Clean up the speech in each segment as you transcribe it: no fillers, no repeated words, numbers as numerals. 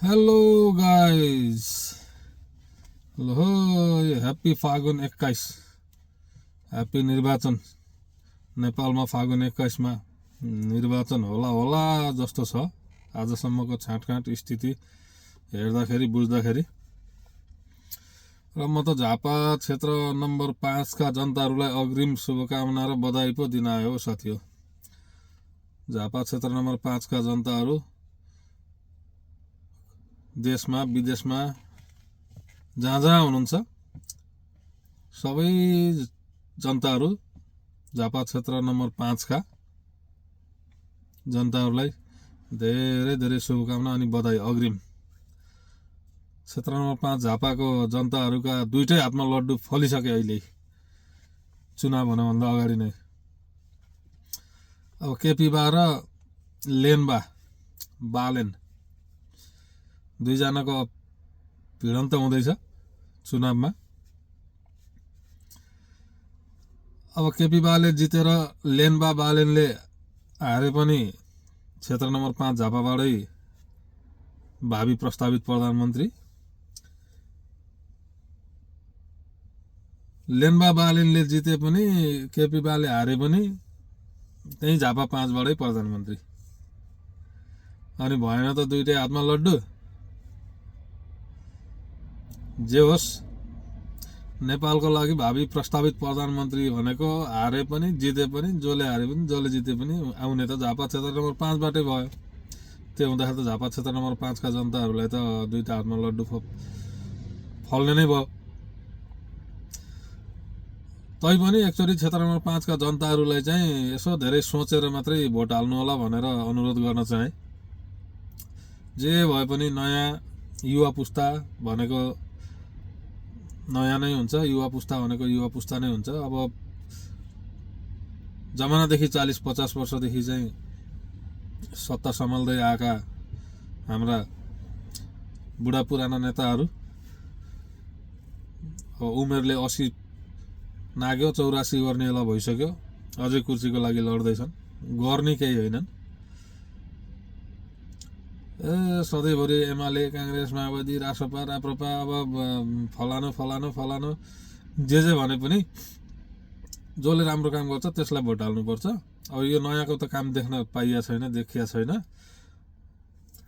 Hello guys, लो happy फागुन 21। Happy निर्वाचन। नेपालमा फागुन 21मा निर्वाचन होला जस्तो छ आजसम्मको छाँटकाँट स्थिति हेर्दाखेरि बुझ्दाखेरि। र म त झापा क्षेत्र नम्बर 5 का जनताहरूलाई अग्रिम शुभकामना र बधाई पो दिन आयो साथी हो। झापा क्षेत्र नम्बर 5 का जनताहरू देशमा विदेशमा जहाँ जहाँ हुनुहुन्छ सबै जनताहरू झापा क्षेत्र नम्बर 5 का जनताहरूलाई धेरै धेरै शुभकामना अनि बधाई अग्रिम। क्षेत्र नम्बर 5 झापाको जनताहरूका दुईटै हातमा लड्डु फलिसके अहिले चुनाव हुनभन्दा अगाडि नै। अब केपी बा र लेनबा बालेन दुईजनाको भिडन्त हुँदैछ चुनावमा। अब केपी बाले जितेर लेनबा बालेनले हारे पनि क्षेत्र नम्बर 5 झापाबाटै भावी प्रस्तावित प्रधानमन्त्री। लेनबा बालेनले जिते पनि केपी बाले हारे पनि त्यही झापा 5 बाटै प्रधानमन्त्री। अनि भएन त दुईटै हातमा लड्डु। जे होस् नेपालको लागि भावी प्रस्तावित प्रधानमन्त्री भनेको हारे पनि जिते पनि जसले हारे पनि जसले जिते पनि आउने त झापा क्षेत्र नम्बर 5 बाटै भयो। त्यो हुँदाखेरि त झापा क्षेत्र नम्बर 5 का जनताहरूलाई त दुईटा हातमा लड्डु फल्ने नै भयो। तैपनि एकचोटि क्षेत्र नम्बर 5 का जनताहरूलाई चाहिँ यसो धेरै सोचेर मात्रै भोट हाल्नु होला भनेर अनुरोध गर्न चाहे। जे भए पनि नयाँ युवा पुस्ता भनेको नयाँ नै हुन्छ, युवा पुस्ता भनेको युवा पुस्ता नै हुन्छ। अब जमानादेखि 40-50 वर्षदेखि चाहिँ सत्ता सम्हाल्दै आएका हाम्रा बुढा पुराना नेताहरू उमेरले 80 नाग्यो, 84 गर्ने बेला भइसक्यो, अझै कुर्सीको लागि लड्दैछन्। गर्ने केही होइनन्। सधैँभरि एमाले काङ्ग्रेस माओवादी रासपा राप्रपा अब फलानो जे भने पनि जसले राम्रो काम गर्छ त्यसलाई भोट हाल्नुपर्छ। अब यो नयाँको त काम देख्न पाइया छैन, देखिया छैन।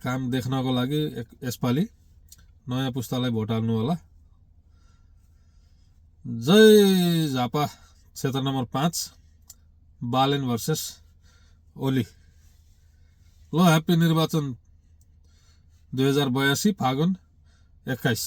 काम देख्नको लागि यसपालि नयाँ पुस्तालाई भोट हाल्नु होला। जय झापा क्षेत्र नम्बर 5 बालेन भर्सेस ओली। लो ह्याप्पी निर्वाचन 2082 फागुन 21।